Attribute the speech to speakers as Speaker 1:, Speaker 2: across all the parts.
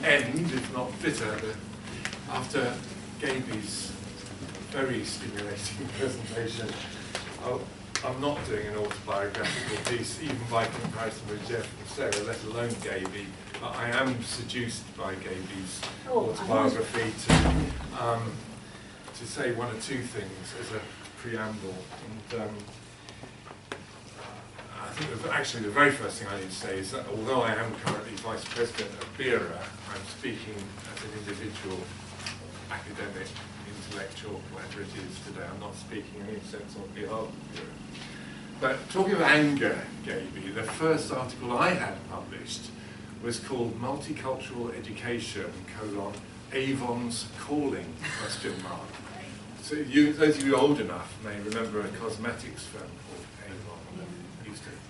Speaker 1: end, if not bitter, that after Gaby's very stimulating presentation, I'm not doing an autobiographical piece, even by comparison with Jeff and Sarah, let alone Gaby. But I am seduced by Gaby's autobiography to say one or two things as a preamble. And I think actually the very first thing I need to say is that although I am currently Vice President of BERA, I'm speaking as an individual academic, intellectual, whatever it is today. I'm not speaking in any sense on behalf of BERA. But talking of anger, Gaby, the first article I had published was called Multicultural Education, Avon's Calling, ? So those of you old enough may remember a cosmetics firm called Avon.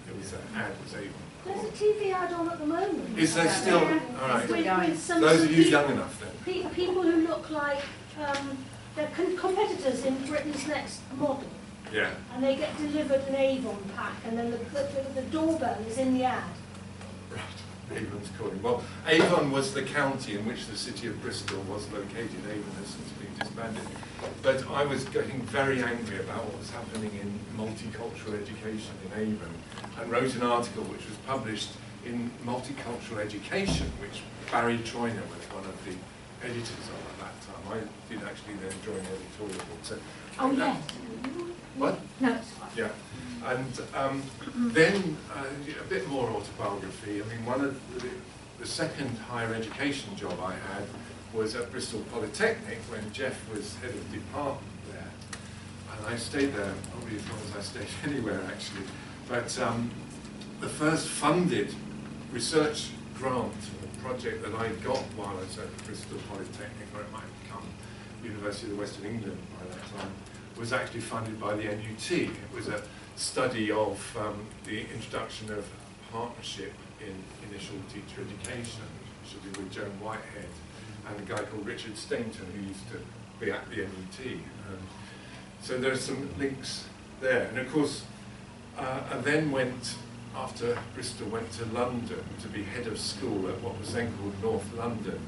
Speaker 1: It was an ad, was Avon.
Speaker 2: There's a TV ad on at the moment.
Speaker 1: Is there still? All right.
Speaker 2: With some
Speaker 1: those of you young enough then.
Speaker 2: People who look like they're competitors in Britain's Next Model.
Speaker 1: Yeah.
Speaker 2: And they get delivered an Avon pack, and then the doorbell is in the ad.
Speaker 1: Right. Avon's Calling. Well, Avon was the county in which the city of Bristol was located. Avon has since been disbanded. But I was getting very angry about what was happening in multicultural education in Avon, and wrote an article which was published in Multicultural Education, which Barry Troyner was one of the editors of at that time. I did actually then join editorial. So
Speaker 2: yes.
Speaker 1: What?
Speaker 2: No, it's fine.
Speaker 1: Yeah. And then a bit more autobiography. I mean, one of the second higher education job I had was at Bristol Polytechnic when Jeff was head of department there. And I stayed there probably as long as I stayed anywhere actually. But the first funded research grant project that I got while I was at Bristol Polytechnic, or it might have become University of the West of England by that time, was actually funded by the NUT. It was a study of the introduction of partnership in initial teacher education, which will be with Joan Whitehead and a guy called Richard Stainton, who used to be at the NUT. So there are some links there. And of course, I then went, after Bristol, went to London to be head of school at what was then called North London,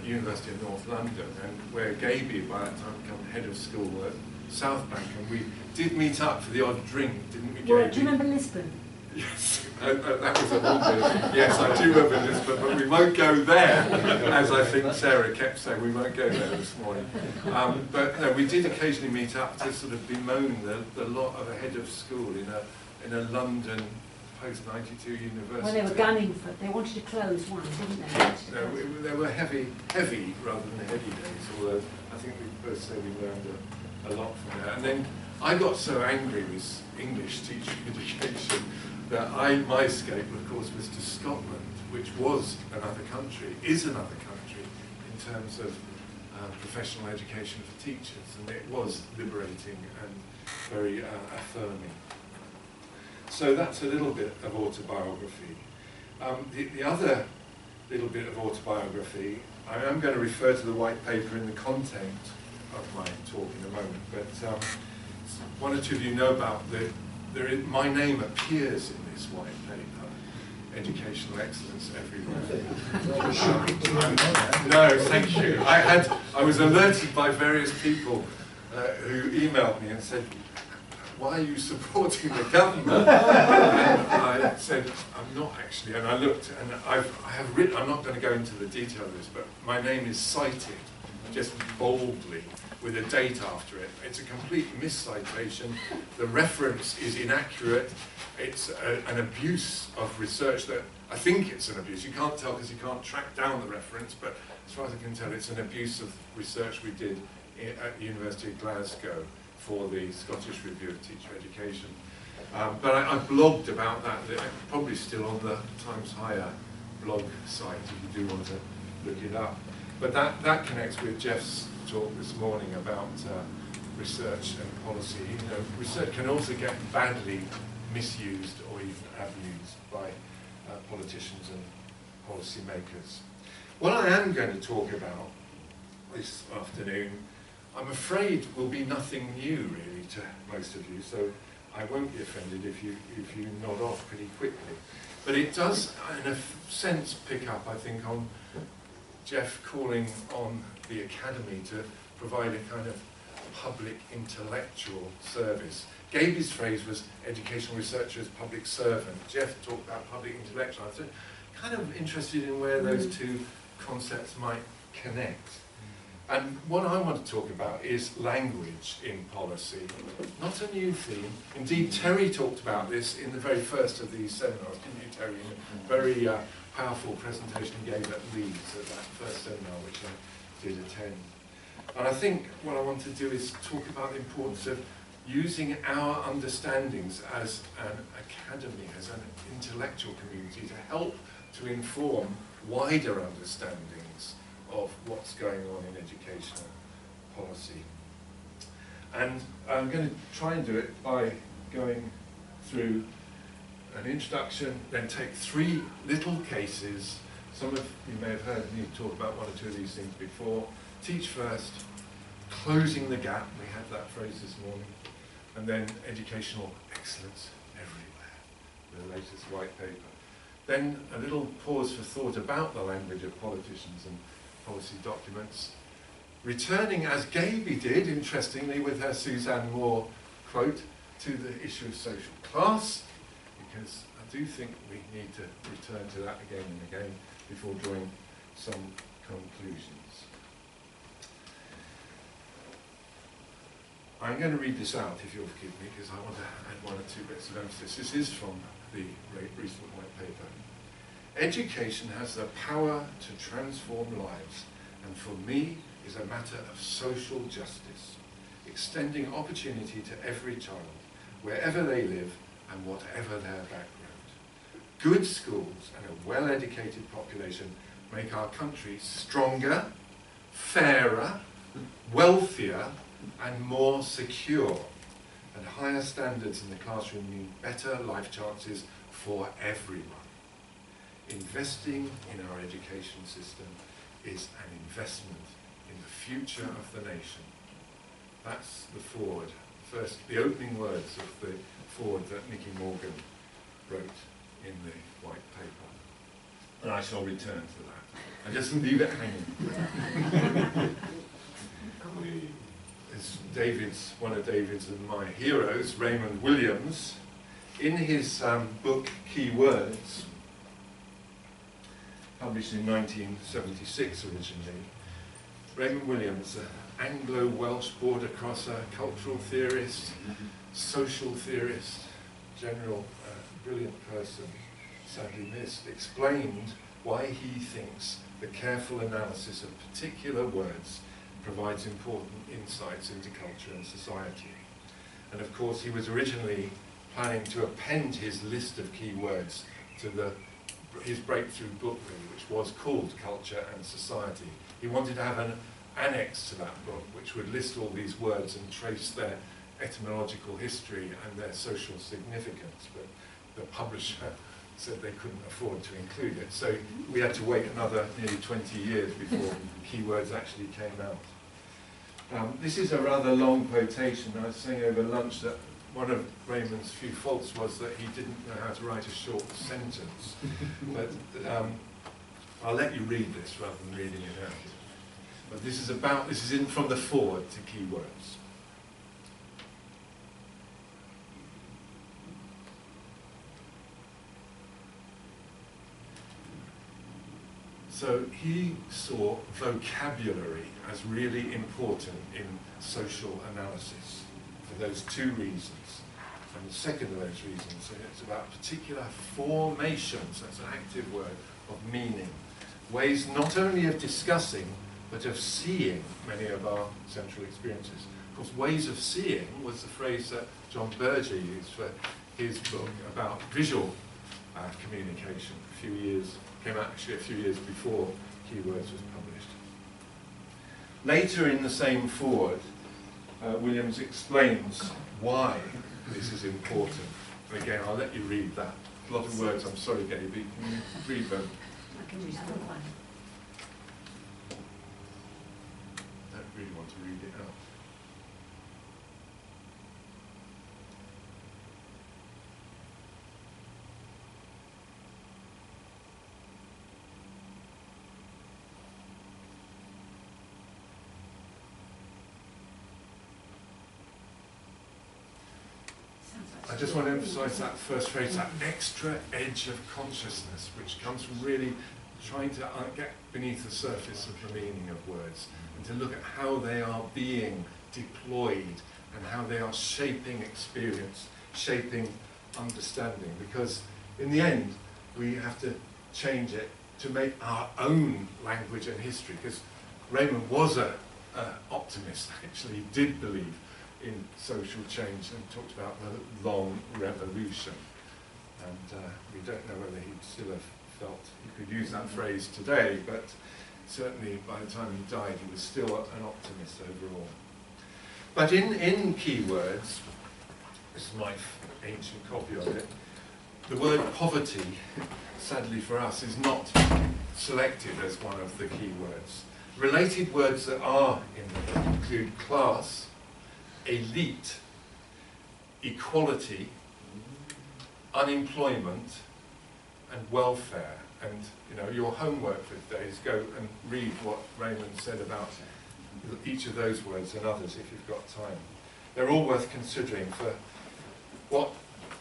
Speaker 1: University of North London, and where Gaby by that time became head of school at South Bank, and we did meet up for the odd drink, didn't we, Gaby?
Speaker 2: Well, do you remember Lisbon?
Speaker 1: Yes, that was a whole bit. Yes, I do remember Lisbon, but we won't go there, as I think Sarah kept saying, we won't go there this morning. But no, we did occasionally meet up to sort of bemoan the lot of a head of school in a London post-92 university.
Speaker 2: Well, they were gunning for it. They wanted to close one, didn't they?
Speaker 1: No, they were heavy rather than heady days, although I think we both say we learned a lot from that. And then I got so angry with English teaching education that my escape, of course, was to Scotland, which was another country, is another country in terms of professional education for teachers, and it was liberating and very affirming. So that's a little bit of autobiography. The other little bit of autobiography, I am going to refer to the white paper in the content of my talk in a moment, but one or two of you know about my name appears in this white paper, Educational Excellence Everywhere. No, thank you. I was alerted by various people who emailed me and said, why are you supporting the government? And I said, I'm not actually, and I looked, and I have written, I'm not going to go into the detail of this, but my name is cited, just boldly, with a date after it. It's a complete miscitation. The reference is inaccurate. It's an abuse of research that, I think it's an abuse. You can't tell because you can't track down the reference, but as far as I can tell, it's an abuse of research we did at the University of Glasgow for the Scottish Review of Teacher Education. But I blogged about that, probably still on the Times Higher blog site if you do want to look it up. But that connects with Jeff's talk this morning about research and policy. You know, research can also get badly misused or even abused by politicians and policymakers. What I am going to talk about this afternoon, I'm afraid, will be nothing new really to most of you, so I won't be offended if you nod off pretty quickly. But it does, in a sense, pick up, I think, on Jeff calling on the Academy to provide a kind of public intellectual service. Gaby's phrase was educational researcher as public servant. Jeff talked about public intellectual. I was kind of interested in where those two concepts might connect. And what I want to talk about is language in policy. Not a new theme. Indeed, Terry talked about this in the very first of these seminars, didn't you, Terry? In a very powerful presentation he gave at Leeds at that first seminar, which I did attend. And I think what I want to do is talk about the importance of using our understandings as an academy, as an intellectual community, to help to inform wider understandings of what's going on in educational policy. And I'm going to try and do it by going through an introduction, then take 3 little cases. Some of you may have heard me talk about 1 or 2 of these things before. Teach first, closing the gap, we had that phrase this morning, and then educational excellence everywhere, the latest white paper. Then a little pause for thought about the language of politicians and policy documents, returning, as Gaby did, interestingly, with her Suzanne Moore quote, to the issue of social class, because I do think we need to return to that again and again before drawing some conclusions. I'm going to read this out, if you'll forgive me, because I want to add 1 or 2 bits of emphasis. This is from the recent white paper. Education has the power to transform lives, and for me is a matter of social justice, extending opportunity to every child, wherever they live and whatever their background. Good schools and a well-educated population make our country stronger, fairer, wealthier, and more secure. And higher standards in the classroom mean better life chances for everyone. Investing in our education system is an investment in the future of the nation. That's the foreword, first, the opening words of the foreword that Nicky Morgan wrote in the white paper. And I shall return to that. I just leave it hanging. It's one of David's and my heroes, Raymond Williams, in his book Key Words, published in 1976 originally. Raymond Williams, an Anglo-Welsh border crosser, cultural theorist, social theorist, general, brilliant person, sadly missed, explained why he thinks the careful analysis of particular words provides important insights into culture and society. And of course, he was originally planning to append his list of key words to his breakthrough book, really, which was called Culture and Society. He wanted to have an annex to that book, which would list all these words and trace their etymological history and their social significance, but the publisher said they couldn't afford to include it. So we had to wait another nearly 20 years before keywords actually came out. This is a rather long quotation. I was saying over lunch that one of Raymond's few faults was that he didn't know how to write a short sentence. But I'll let you read this rather than reading it out. But this is in from the foreword to keywords. So he saw vocabulary as really important in social analysis for those 2 reasons. And the second of those reasons, it's about particular formations, that's an active word, of meaning. Ways not only of discussing, but of seeing many of our central experiences. Of course, ways of seeing was the phrase that John Berger used for his book about visual communication. Came out actually a few years before Keywords was published. Later in the same foreword, Williams explains why this is important. And again, I'll let you read that. A lot of words, I'm sorry, Gaby. Can you read them?
Speaker 3: I can read them.
Speaker 1: I don't really want to read it out. I just want to emphasise that first phrase, that extra edge of consciousness, which comes from really trying to get beneath the surface of the meaning of words and to look at how they are being deployed and how they are shaping experience, shaping understanding. Because in the end, we have to change it to make our own language and history. Because Raymond was an optimist, actually. He did believe in social change and talked about the long revolution. And we don't know whether he'd still have felt he could use that phrase today, but certainly by the time he died, he was still an optimist overall. But in keywords, this is my ancient copy of it, the word poverty, sadly for us, is not selected as one of the keywords. Related words that are in the book include class, elite, equality, unemployment, and welfare. And you know, your homework for today is go and read what Raymond said about each of those words and others if you've got time. They're all worth considering. For what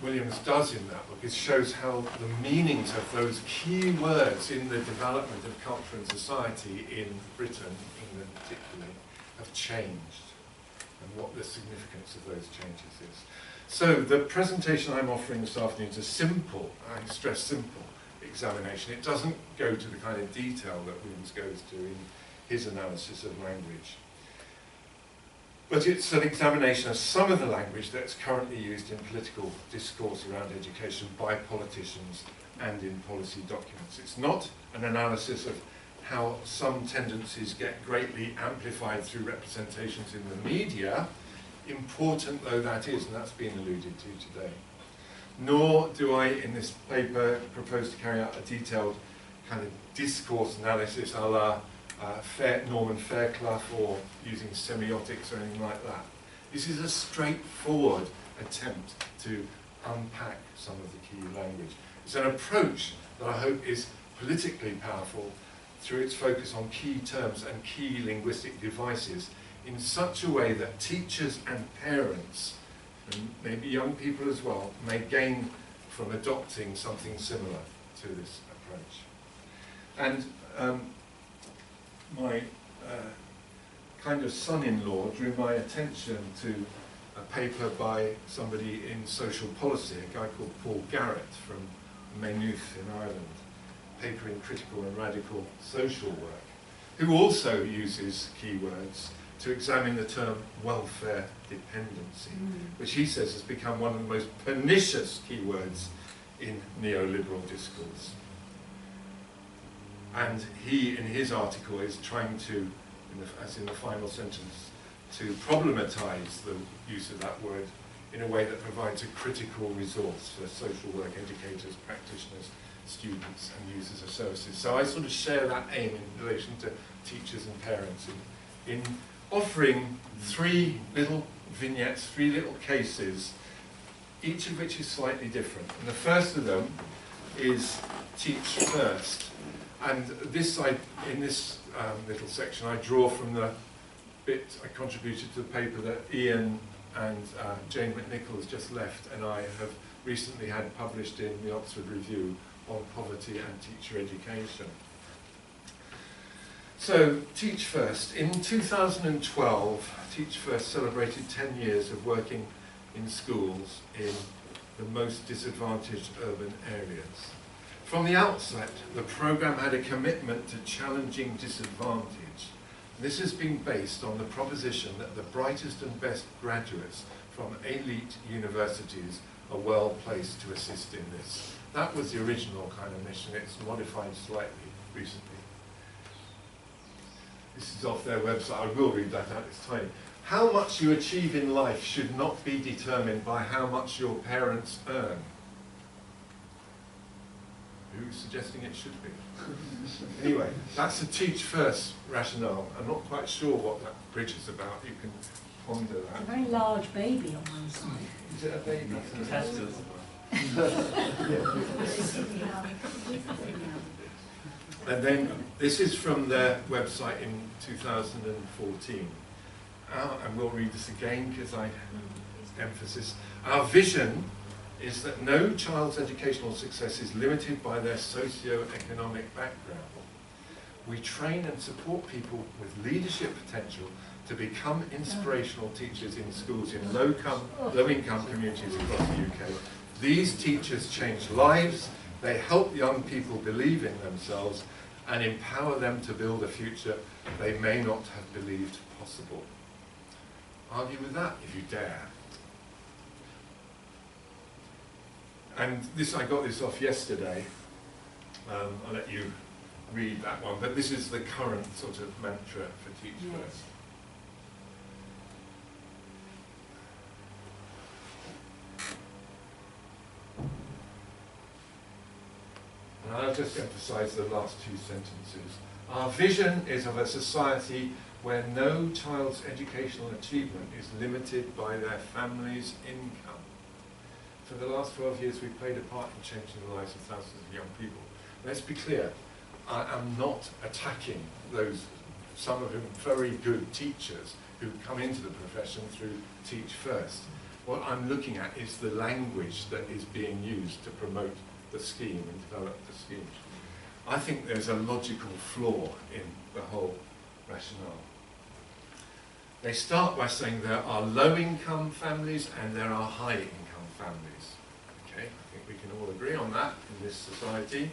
Speaker 1: Williams does in that book is shows how the meanings of those key words in the development of culture and society in Britain, England particularly, have changed, and what the significance of those changes is. So the presentation I'm offering this afternoon is a simple, I stress simple, examination. It doesn't go to the kind of detail that Williams goes to in his analysis of language. But it's an examination of some of the language that's currently used in political discourse around education by politicians and in policy documents. It's not an analysis of how some tendencies get greatly amplified through representations in the media, important though that is, and that's been alluded to today. Nor do I, in this paper, propose to carry out a detailed kind of discourse analysis a la Norman Fairclough, or using semiotics or anything like that. This is a straightforward attempt to unpack some of the key language. It's an approach that I hope is politically powerful through its focus on key terms and key linguistic devices in such a way that teachers and parents, and maybe young people as well, may gain from adopting something similar to this approach. And my kind of son-in-law drew my attention to a paper by somebody in social policy, a guy called Paul Garrett from Maynooth in Ireland, a paper in critical and radical social work, who also uses keywords to examine the term welfare dependency, which he says has become one of the most pernicious keywords in neoliberal discourse. And he, in his article, is trying to, as in the final sentence, to problematize the use of that word in a way that provides a critical resource for social work educators, practitioners, students, and users of services. So I sort of share that aim in relation to teachers and parents in offering three little vignettes, three little cases, each of which is slightly different. And the first of them is teach first. And this, in this little section, I draw from the bit I contributed to the paper that Ian and Jane McNichols just left, and I have recently had published in the Oxford Review on poverty and teacher education. So, Teach First. In 2012, Teach First celebrated 10 years of working in schools in the most disadvantaged urban areas. From the outset, the programme had a commitment to challenging disadvantage. This has been based on the proposition that the brightest and best graduates from elite universities are well placed to assist in this. That was the original kind of mission. It's modified slightly recently. This is off their website. I will read that out, it's tiny. How much you achieve in life should not be determined by how much your parents earn. Who's suggesting it should be? Anyway, that's a Teach First rationale. I'm not quite sure what that bridge is about. You can ponder that.
Speaker 2: A very large baby on one side.
Speaker 1: Is it a baby?
Speaker 3: Testers.
Speaker 1: And then this is from their website in 2014. And we'll read this again because I emphasis. Our vision is that no child's educational success is limited by their socio-economic background. We train and support people with leadership potential to become inspirational teachers in schools in low-income communities across the UK. These teachers change lives, they help young people believe in themselves and empower them to build a future they may not have believed possible. Argue with that if you dare. And this, I got this off yesterday. I'll let you read that one, but this is the current sort of mantra for Teach First. And I'll just emphasize the last two sentences. Our vision is of a society where no child's educational achievement is limited by their family's income. For the last 12 years, we've played a part in changing the lives of thousands of young people. Let's be clear, I am not attacking those, some of them very good teachers who come into the profession through Teach First. What I'm looking at is the language that is being used to promote the scheme and develop the scheme. I think there's a logical flaw in the whole rationale. They start by saying there are low-income families and there are high-income families. Okay, I think we can all agree on that in this society.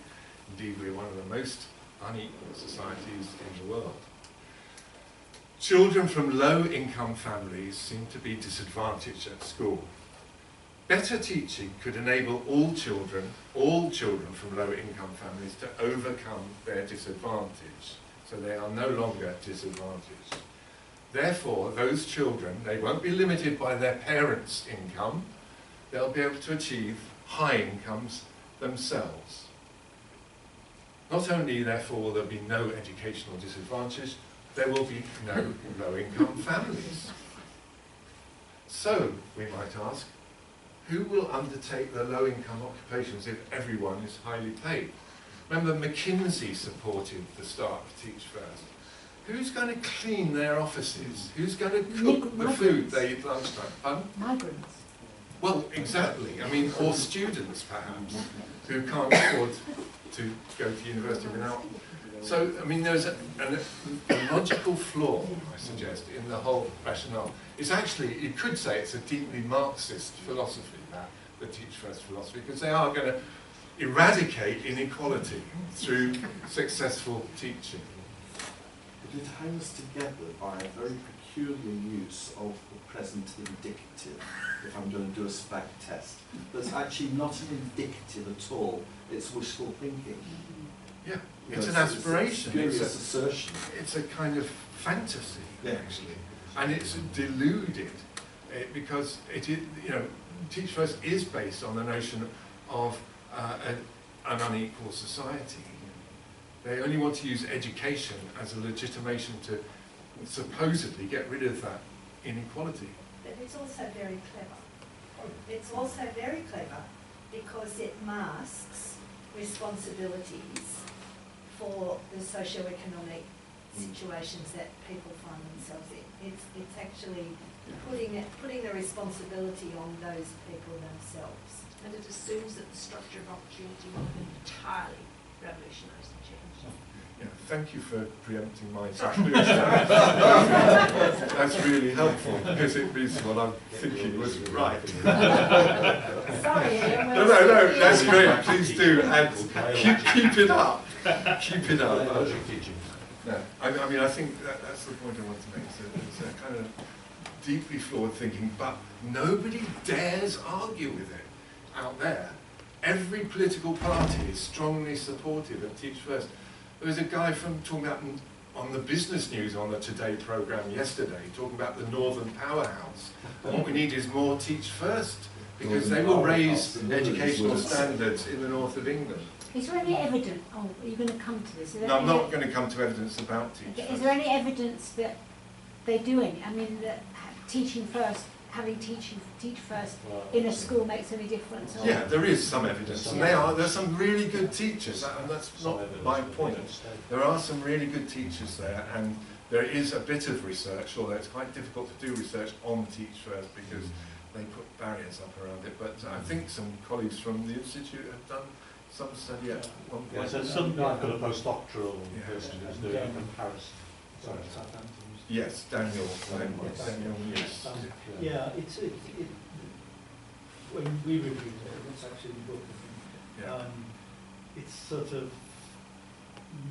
Speaker 1: Indeed, we're one of the most unequal societies in the world. Children from low-income families seem to be disadvantaged at school. Better teaching could enable all children from low-income families to overcome their disadvantage, so they are no longer disadvantaged. Therefore, those children, they won't be limited by their parents' income, they'll be able to achieve high incomes themselves. Not only, therefore, will there be no educational disadvantage, there will be no low-income families. So, we might ask, who will undertake the low-income occupations if everyone is highly paid? Remember, McKinsey supported the start of Teach First. Who's going to clean their offices? Who's going to cook the food they eat lunchtime? Pardon?
Speaker 3: Migrants.
Speaker 1: Well, exactly. I mean, or students, perhaps, who can't afford to go to university without. So, I mean, there's a logical flaw, I suggest, in the whole rationale. It's actually, you could say it's a deeply Marxist philosophy, the Teach First philosophy, because they are going to eradicate inequality through successful teaching.
Speaker 4: But it hangs together by a very peculiar use of the present indicative, if I'm going to do a spec test. That's actually not an indicative at all, it's wishful thinking.
Speaker 1: Yeah, it's an aspiration.
Speaker 4: It's assertion.
Speaker 1: It's a kind of fantasy, actually. And it's deluded, because it is, you know, Teach First is based on the notion of an unequal society. They only want to use education as a legitimation to supposedly get rid of that inequality.
Speaker 5: But it's also very clever. It's also very clever because it masks responsibilities for the socio-economic situations that people find themselves in. It's actually putting the responsibility on those people themselves.
Speaker 2: And it assumes that the structure of opportunity will entirely revolutionise the change.
Speaker 1: Yeah, thank you for preempting my conclusion. That's really helpful, because it means what I'm thinking was right.
Speaker 5: Sorry,
Speaker 1: No, that's great. Please do, and keep it up. Keep it up. No, I mean, I think that's the point I want to make. It's a kind of deeply flawed thinking, but nobody dares argue with it out there. Every political party is strongly supportive of Teach First. There was a guy talking about on the business news on the Today programme yesterday, talking about the Northern Powerhouse. What we need is more Teach First, because they will raise educational standards in the north of England.
Speaker 3: Is there any evidence? Oh, are you going to come to this?
Speaker 1: No, I'm not going to come to evidence about Teach First.
Speaker 3: Is there any evidence that they're doing? I mean, that teaching first, having Teach First in a school makes any difference? Or?
Speaker 1: Yeah, there is some evidence, and there's some really good teachers, and that's not my point. There are some really good teachers there, and there is a bit of research, although it's quite difficult to do research on Teach First because they put barriers up around it, but I think some colleagues from the Institute have done some study at one point.
Speaker 6: Yeah, so I've got a postdoctoral person who's doing a comparison. Sorry,
Speaker 1: yes, Daniel. Daniel, yes.
Speaker 7: Yeah, when we reviewed it, it's actually the book, I think, it's sort of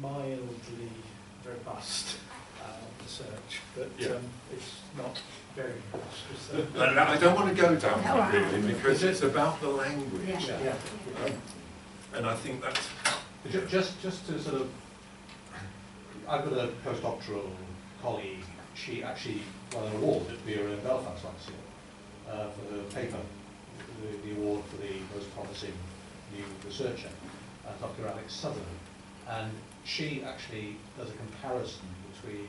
Speaker 7: mildly robust research, but it's not very much.
Speaker 1: And I don't want to go down that really, because it's about the language.
Speaker 3: Yeah.
Speaker 1: And I think that's...
Speaker 6: Just to sort of... I've got a postdoctoral colleague, she actually won an award at the in Belfast last year for her paper, the award for the most promising new researcher, Dr. Alex Sutherland. And she actually does a comparison between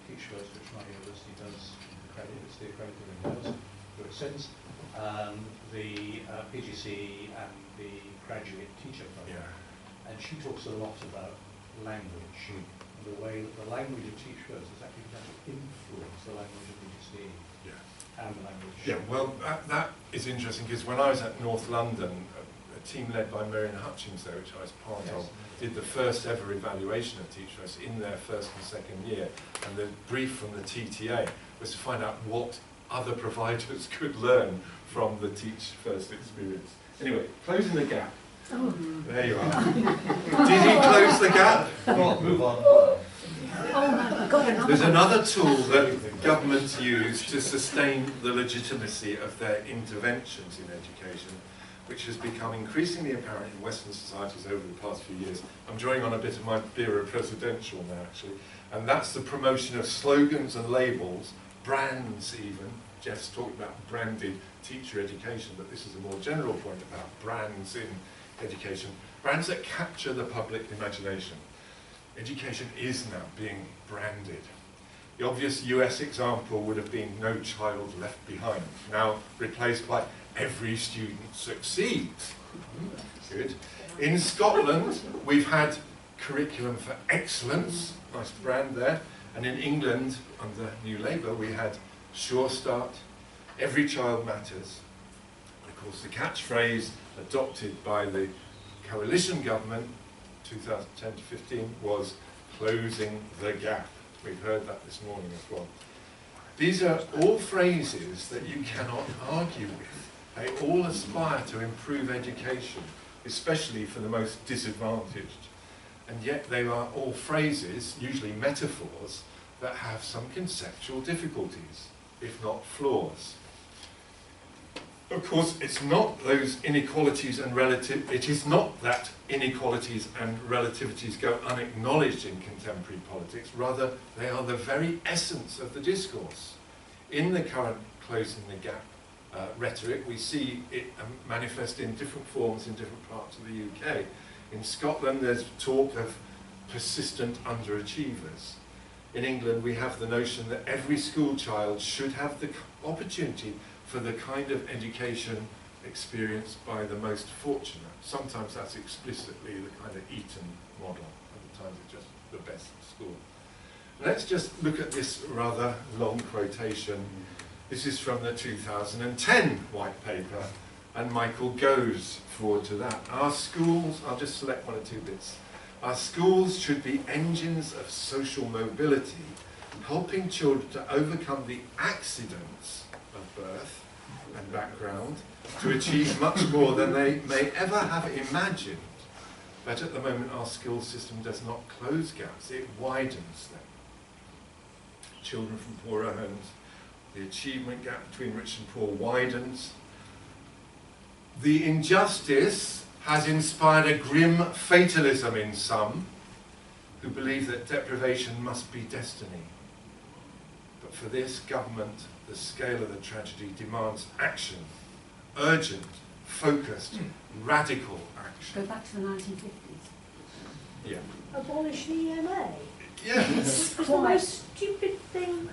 Speaker 6: Teach First, which my university does credit, it's the accredited university for it since, the PGC and the graduate teacher program. And she talks a lot about language, and the way that the language of Teach First is actually going to influence the language of PGC and the language.
Speaker 1: Yeah, well, that is interesting, because when I was at North London, a team led by Marion Hutchins there, which I was part of, did the first ever evaluation of Teach First in their first and second year, and the brief from the TTA was to find out what other providers could learn from the Teach First experience. Anyway, closing the gap. Oh. There you are. Did he close the gap?
Speaker 6: Move on.
Speaker 3: Oh my God,
Speaker 1: There's another tool that governments use to sustain the legitimacy of their interventions in education, which has become increasingly apparent in Western societies over the past few years. I'm drawing on a bit of my bureau presidential now, actually, and that's the promotion of slogans and labels, brands even. Jeff's talked about branded teacher education, but this is a more general point about brands in education. Brands that capture the public imagination. Education is now being branded. The obvious US example would have been No Child Left Behind, now replaced by Every Student Succeeds. Good. In Scotland, we've had Curriculum for Excellence, nice brand there, and in England, under New Labour, we had Sure Start, Every Child Matters. And of course, the catchphrase adopted by the coalition government 2010 to 15 was closing the gap. We've heard that this morning as well. These are all phrases that you cannot argue with. They all aspire to improve education, especially for the most disadvantaged. And yet they are all phrases, usually metaphors, that have some conceptual difficulties, if not flaws. Of course, it's not those inequalities and it is not that inequalities and relativities go unacknowledged in contemporary politics, rather they are the very essence of the discourse. In the current closing the gap rhetoric, we see it manifest in different forms in different parts of the UK. In Scotland, there's talk of persistent underachievers. In England, we have the notion that every school child should have the opportunity for the kind of education experienced by the most fortunate. Sometimes that's explicitly the kind of Eton model, other times it's just the best school. Let's just look at this rather long quotation. This is from the 2010 white paper, and Michael goes forward to that. Our schools, I'll just select one or two bits. Our schools should be engines of social mobility, helping children to overcome the accidents of birth and background to achieve much more than they may ever have imagined. But at the moment our school system does not close gaps, it widens them. Children from poorer homes, the achievement gap between rich and poor widens. The injustice has inspired a grim fatalism in some who believe that deprivation must be destiny. But for this government, the scale of the tragedy demands action, urgent, focused, radical action.
Speaker 3: Go back to the 1950s.
Speaker 1: Yeah.
Speaker 2: Abolish the EMA.
Speaker 1: Yeah.
Speaker 2: It's the most stupid thing.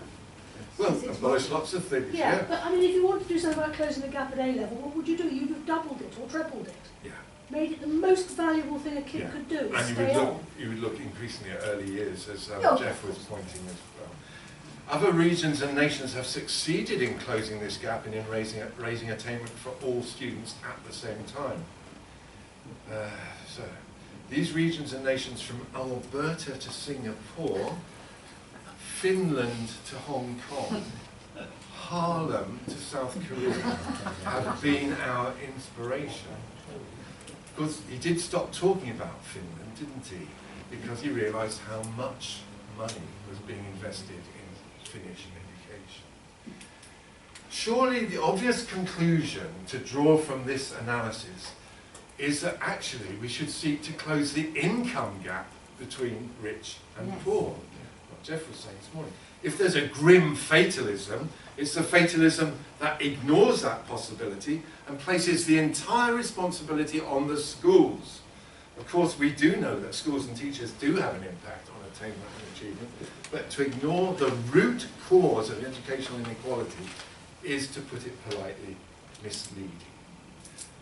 Speaker 1: Well, abolish lots of things,
Speaker 2: Yeah, but I mean, if you want to do something about closing the gap at A level, what would you do? You'd have doubled it or trebled it.
Speaker 1: Yeah.
Speaker 2: Made it the most valuable thing a kid could do.
Speaker 1: And
Speaker 2: stay on.
Speaker 1: you would look increasingly at early years, as
Speaker 2: Oh.
Speaker 1: Jeff was pointing as well. Other regions and nations have succeeded in closing this gap and in raising attainment for all students at the same time. So, these regions and nations from Alberta to Singapore, Finland to Hong Kong, Harlem to South Korea have been our inspiration. Of course, he did stop talking about Finland, didn't he? Because he realised how much money was being invested in Finnish education. Surely the obvious conclusion to draw from this analysis is that actually we should seek to close the income gap between rich and
Speaker 3: Yes.
Speaker 1: poor. What Jeff was saying this morning. If there's a grim fatalism, it's the fatalism that ignores that possibility and places the entire responsibility on the schools. Of course, we do know that schools and teachers do have an impact on attainment and achievement, but to ignore the root cause of educational inequality is, to put it politely, misleading.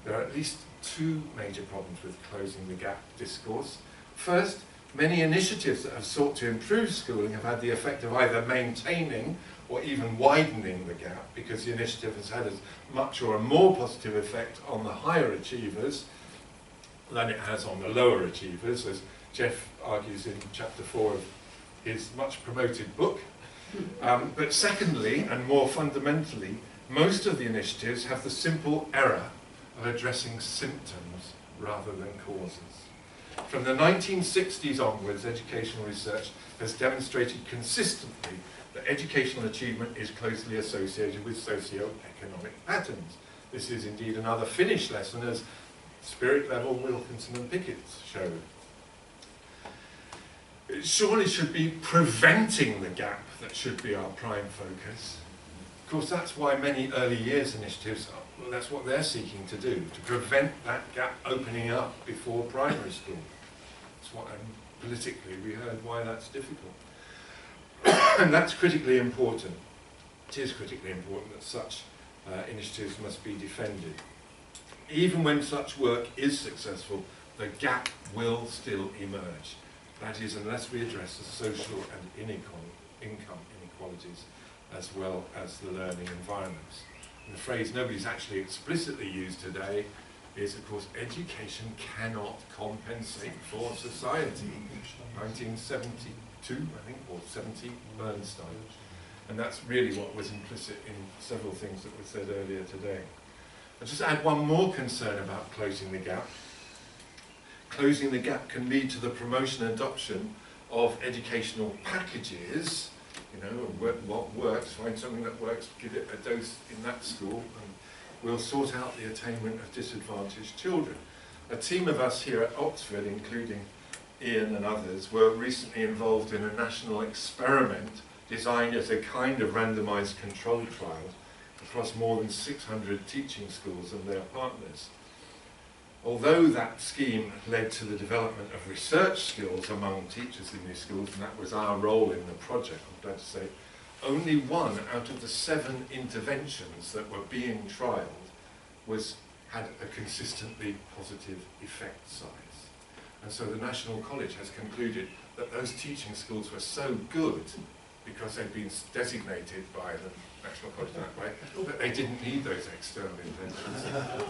Speaker 1: There are at least two major problems with closing the gap discourse. First, many initiatives that have sought to improve schooling have had the effect of either maintaining or even widening the gap, because the initiative has had as much or a more positive effect on the higher achievers than it has on the lower achievers, as Jeff argues in chapter 4 of his much promoted book. But secondly, and more fundamentally, most of the initiatives have the simple error of addressing symptoms rather than causes. From the 1960s onwards, educational research has demonstrated consistently that educational achievement is closely associated with socio-economic patterns. This is indeed another Finnish lesson, as Spirit Level, Wilkinson and Pickett showed. It surely should be preventing the gap that should be our prime focus. Of course, that's why many early years initiatives, well, that's what they're seeking to do, to prevent that gap opening up before primary school. That's what, politically, we heard why that's difficult. And that's critically important. It is critically important that such initiatives must be defended. Even when such work is successful, the gap will still emerge. That is, unless we address the social and income inequalities as well as the learning environments. And the phrase nobody's actually explicitly used today is, of course, education cannot compensate for society. 1972, I think, or 70, Bernstein. And that's really what was implicit in several things that were said earlier today. I'll just add one more concern about closing the gap. Closing the gap can lead to the promotion and adoption of educational packages. You know, what works, find something that works, give it a dose in that school, and we'll sort out the attainment of disadvantaged children. A team of us here at Oxford, including Ian and others, were recently involved in a national experiment designed as a kind of randomised control trial across more than 600 teaching schools and their partners. Although that scheme led to the development of research skills among teachers in these schools, and that was our role in the project, I'm glad to say, only one out of the 7 interventions that were being trialled had a consistently positive effect size. And so the National College has concluded that those teaching schools were so good, because they'd been designated by the National College that way, that they didn't need those external interventions.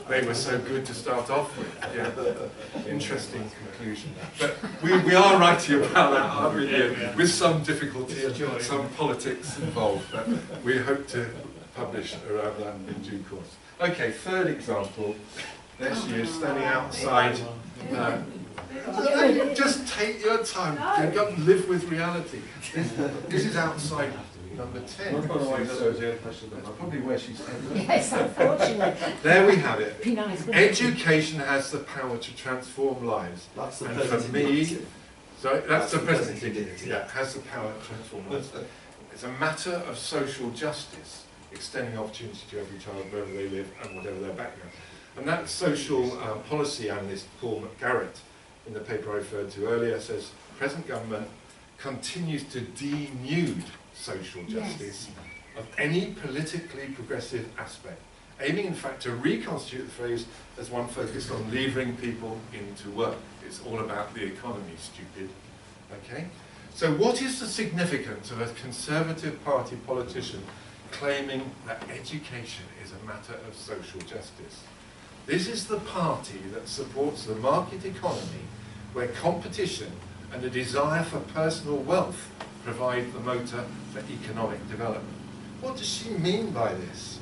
Speaker 1: They were so good to start off with. Yeah. Interesting conclusion. But we are writing about that, aren't we, Ian? With some difficulty and some politics involved, but we hope to publish around that in due course. Okay, third example. There she is, standing outside. Just take your time. You've got to live with reality. This is outside number 10. That's probably where she's headed.
Speaker 3: Yes, unfortunately.
Speaker 1: There we have it.
Speaker 3: Be nice, wouldn't it?
Speaker 1: Education has the power to transform lives.
Speaker 4: That's the
Speaker 1: And
Speaker 4: present
Speaker 1: for me,
Speaker 4: indicative.
Speaker 1: sorry, that's the present
Speaker 4: present
Speaker 1: indicative. Yeah, has the power to transform lives. It's a matter of social justice, extending opportunity to every child wherever they live and whatever their background. And that social policy analyst, Paul McGarrett, in the paper I referred to earlier, says present government continues to denude social justice of any politically progressive aspect, aiming in fact to reconstitute the phrase as one focused on levering people into work. It's all about the economy, stupid. Okay? So what is the significance of a Conservative Party politician claiming that education is a matter of social justice? This is the party that supports the market economy, where competition and a desire for personal wealth provide the motor for economic development. What does she mean by this?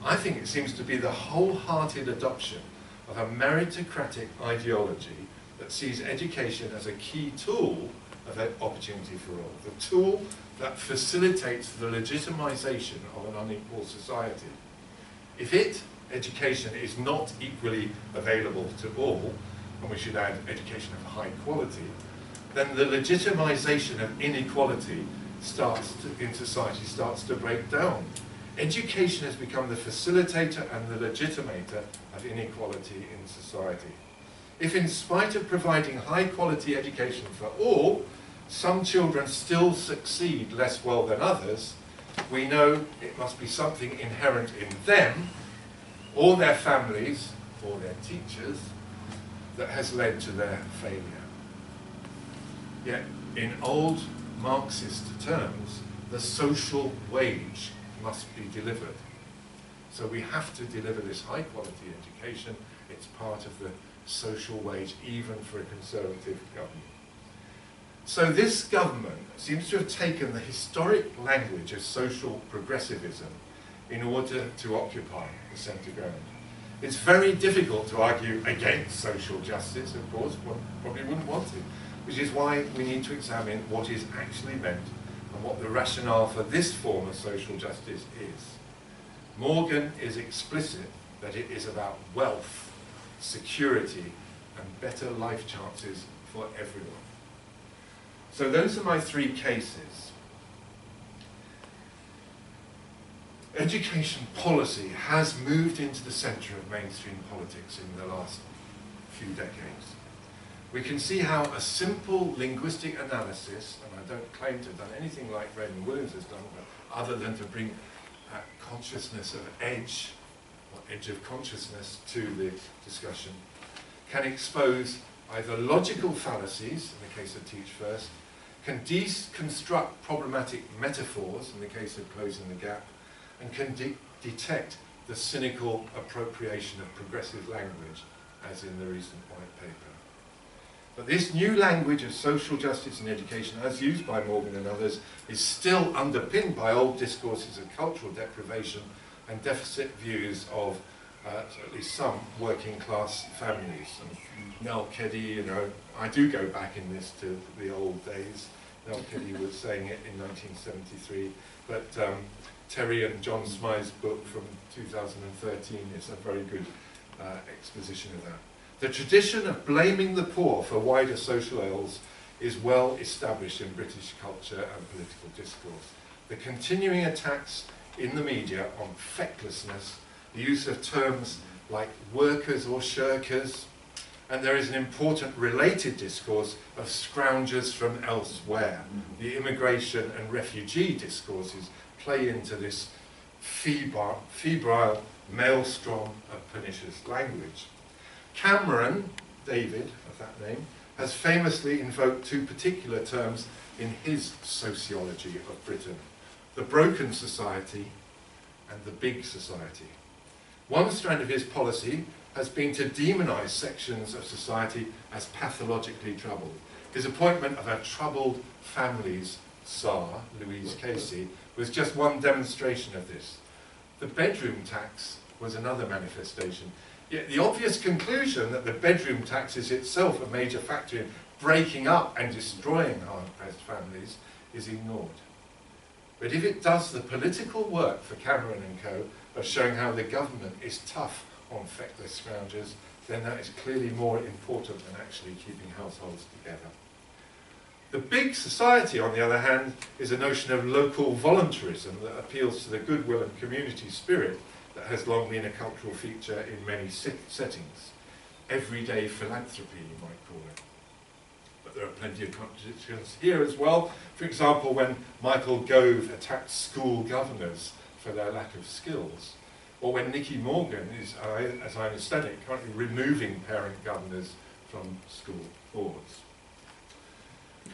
Speaker 1: I think it seems to be the wholehearted adoption of a meritocratic ideology that sees education as a key tool of opportunity for all, the tool that facilitates the legitimization of an unequal society. If education is not equally available to all, and we should add education of high quality, then the legitimization of inequality in society starts to break down. Education has become the facilitator and the legitimator of inequality in society. If in spite of providing high quality education for all, some children still succeed less well than others, we know it must be something inherent in them, or their families, or their teachers, that has led to their failure. Yet, in old Marxist terms, the social wage must be delivered. So we have to deliver this high quality education. It's part of the social wage, even for a Conservative government. So this government seems to have taken the historic language of social progressivism in order to occupy the centre ground. It's very difficult to argue against social justice, of course, one probably wouldn't want to, which is why we need to examine what is actually meant and what the rationale for this form of social justice is. Morgan is explicit that it is about wealth, security, and better life chances for everyone. So those are my three cases. Education policy has moved into the centre of mainstream politics in the last few decades. We can see how a simple linguistic analysis, and I don't claim to have done anything like Raymond Williams has done, but other than to bring consciousness of edge, or edge of consciousness to the discussion, can expose either logical fallacies, in the case of Teach First, can deconstruct problematic metaphors, in the case of Closing the Gap, and can detect the cynical appropriation of progressive language, as in the recent white paper. But this new language of social justice and education, as used by Morgan and others, is still underpinned by old discourses of cultural deprivation and deficit views of at least some working class families. And Nell Keddy, you know, I do go back in this to the old days. Nell Keddy was saying it in 1973, but Terry and John Smythe's book from 2013 is a very good exposition of that. The tradition of blaming the poor for wider social ills is well established in British culture and political discourse. The continuing attacks in the media on fecklessness, the use of terms like workers or shirkers, and there is an important related discourse of scroungers from elsewhere. The immigration and refugee discourses play into this febrile maelstrom of pernicious language. Cameron, David of that name, has famously invoked two particular terms in his sociology of Britain: the broken society and the big society. One strand of his policy has been to demonise sections of society as pathologically troubled. His appointment of a troubled families Tsar, Louise Casey, was just one demonstration of this. The bedroom tax was another manifestation. Yet the obvious conclusion that the bedroom tax is itself a major factor in breaking up and destroying hard-pressed families is ignored. But if it does the political work for Cameron and co. of showing how the government is tough on feckless scroungers, then that is clearly more important than actually keeping households together. The big society, on the other hand, is a notion of local voluntarism that appeals to the goodwill and community spirit that has long been a cultural feature in many settings. Everyday philanthropy, you might call it. But there are plenty of contradictions here as well. For example, when Michael Gove attacked school governors for their lack of skills, or when Nicky Morgan is, as I understand it, currently removing parent governors from school boards.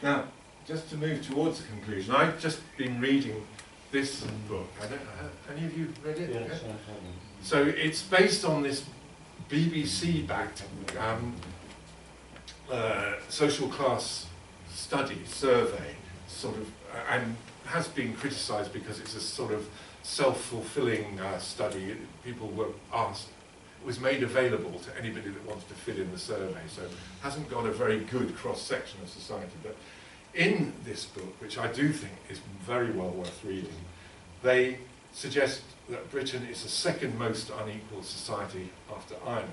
Speaker 1: Now, just to move towards the conclusion, I've just been reading this book. I don't know, any of you read it?
Speaker 6: Yes,
Speaker 1: Yeah? So it's based on this BBC-backed social class study, survey, sort of, and has been criticised because it's a sort of self-fulfilling study. People were asked, it was made available to anybody that wanted to fill in the survey, so it hasn't got a very good cross-section of society. But in this book, which I do think is very well worth reading, they suggest that Britain is the second most unequal society after Ireland.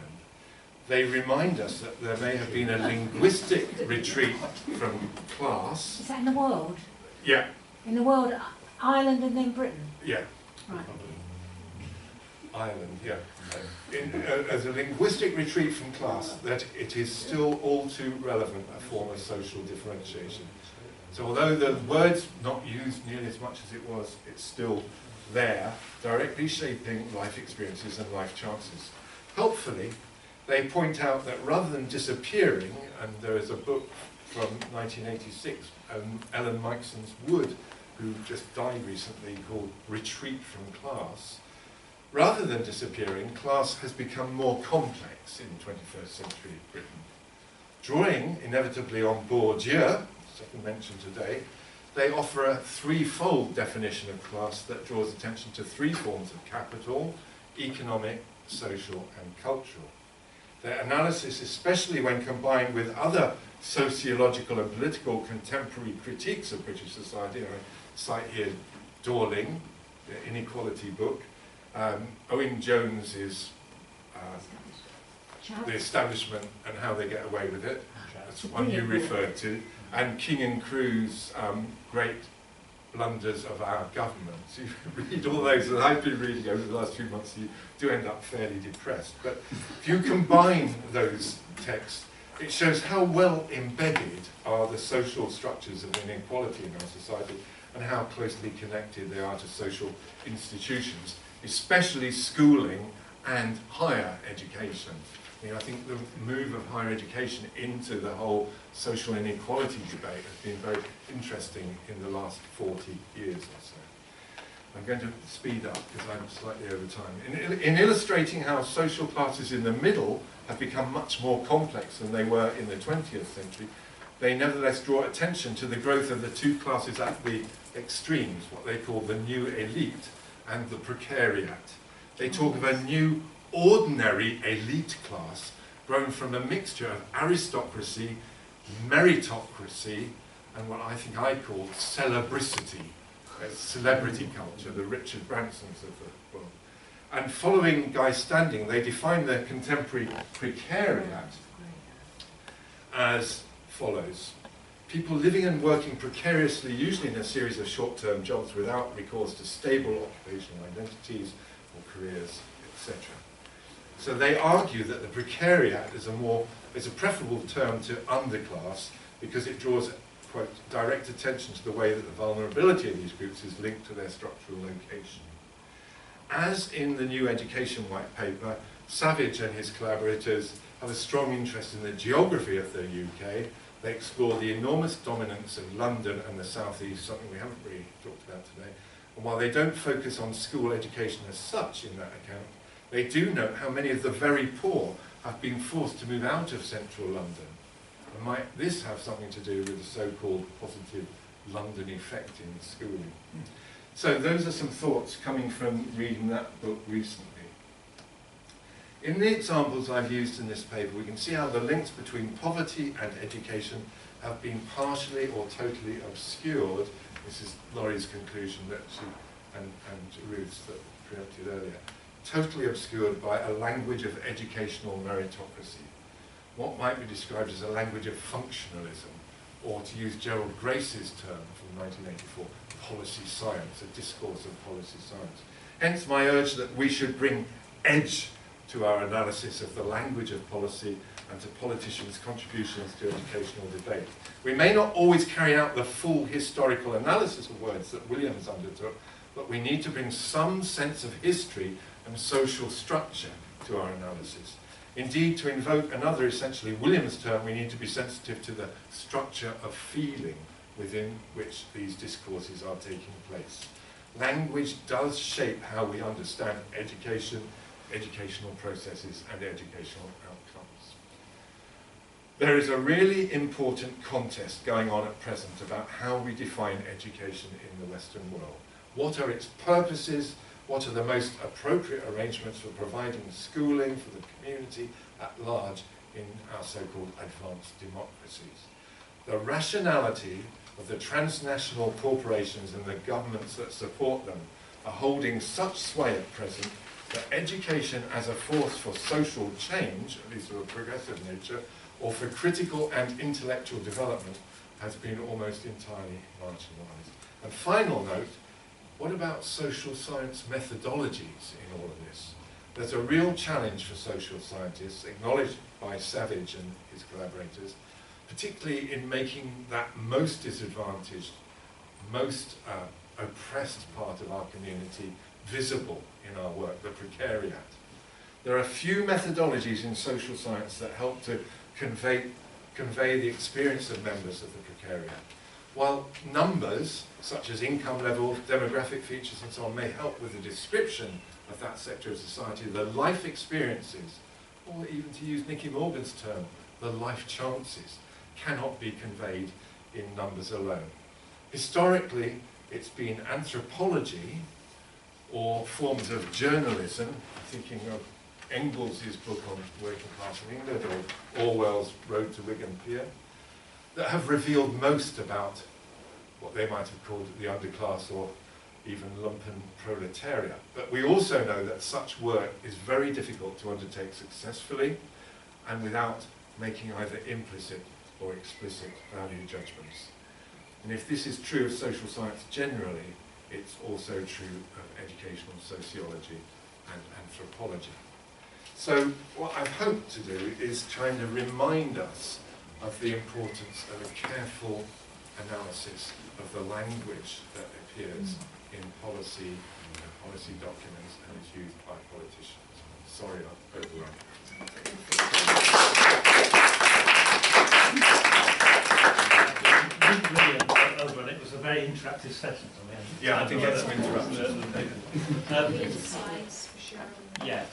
Speaker 1: They remind us that there may have been a linguistic retreat from class.
Speaker 3: Is that in the world?
Speaker 1: Yeah,
Speaker 3: In the world, Ireland and then Britain?
Speaker 1: yeah.
Speaker 3: Right.
Speaker 1: Ireland, yeah. As a linguistic retreat from class, that it is still all too relevant a form of social differentiation. So although the word's not used nearly as much as it was, it's still there, directly shaping life experiences and life chances. Helpfully, they point out that rather than disappearing, and there is a book from 1986, Ellen Meikson's Wood, who just died recently, called Retreat from Class. Rather than disappearing, class has become more complex in 21st century Britain. Drawing inevitably on Bourdieu, second mention today, they offer a threefold definition of class that draws attention to three forms of capital: economic, social, and cultural. Their analysis, especially when combined with other sociological and political contemporary critiques of British society, I cite here Dorling, the Inequality book, Owen Jones's The Establishment and How They Get Away with It, that's the one you referred to, and King and Crew's Great Blunders of Our Government. So you read all those that I've been reading over the last few months, you do end up fairly depressed. But if you combine those texts, it shows how well embedded are the social structures of inequality in our society and how closely connected they are to social institutions, especially schooling and higher education. I think the move of higher education into the whole social inequality debate has been very interesting in the last 40 years or so. I'm going to speed up because I'm slightly over time. In illustrating how social classes in the middle have become much more complex than they were in the 20th century, they nevertheless draw attention to the growth of the two classes at the extremes, what they call the new elite and the precariat. They talk of a new ordinary elite class grown from a mixture of aristocracy, meritocracy, and what I think I call celebricity, celebrity culture, the Richard Bransons of the world. And following Guy Standing, they define their contemporary precariat as follows: people living and working precariously, usually in a series of short-term jobs without recourse to stable occupational identities or careers, etc. So they argue that the precariat is a preferable term to underclass because it draws, quote, direct attention to the way that the vulnerability of these groups is linked to their structural location. As in the New Education White Paper, Savage and his collaborators have a strong interest in the geography of the UK. They explore the enormous dominance of London and the South East, something we haven't really talked about today. And while they don't focus on school education as such in that account, they do note how many of the very poor have been forced to move out of central London. And might this have something to do with the so-called positive London effect in schooling? So those are some thoughts coming from reading that book recently. In the examples I've used in this paper, we can see how the links between poverty and education have been partially or totally obscured. This is Laurie's conclusion that she, and Ruth's that preempted earlier. Totally obscured by a language of educational meritocracy. What might be described as a language of functionalism, or to use Gerald Grace's term from 1984, policy science, a discourse of policy science. Hence my urge that we should bring edge to our analysis of the language of policy and to politicians' contributions to educational debate. We may not always carry out the full historical analysis of words that Williams undertook, but we need to bring some sense of history and social structure to our analysis. Indeed, to invoke another essentially Williams term, we need to be sensitive to the structure of feeling within which these discourses are taking place. Language does shape how we understand education, educational processes and educational outcomes. There is a really important contest going on at present about how we define education in the Western world. What are its purposes? What are the most appropriate arrangements for providing schooling for the community at large in our so-called advanced democracies? The rationality of the transnational corporations and the governments that support them are holding such sway at present that education as a force for social change, at least of a progressive nature, or for critical and intellectual development, has been almost entirely marginalised. And final note, what about social science methodologies in all of this? There's a real challenge for social scientists, acknowledged by Savage and his collaborators, particularly in making that most disadvantaged, most oppressed part of our community visible in our work, the precariat. There are few methodologies in social science that help to convey the experience of members of the precariat. While numbers, such as income level, demographic features and so on, may help with the description of that sector of society, the life experiences, or even to use Nicky Morgan's term, the life chances, cannot be conveyed in numbers alone. Historically, it's been anthropology or forms of journalism, thinking of Engels' book on working class in England or Orwell's Road to Wigan Pier, that have revealed most about what they might have called the underclass or even lumpen proletariat. But we also know that such work is very difficult to undertake successfully and without making either implicit or explicit value judgments. And if this is true of social science generally, it's also true of educational sociology and anthropology. So what I've hoped to do is kind of remind us of the importance of a careful analysis of the language that appears in policy documents and is used by politicians. Sorry, I've overrun.
Speaker 7: Overrun. It was a very interactive session.
Speaker 1: Yeah, I did get some interruptions.
Speaker 7: Yeah.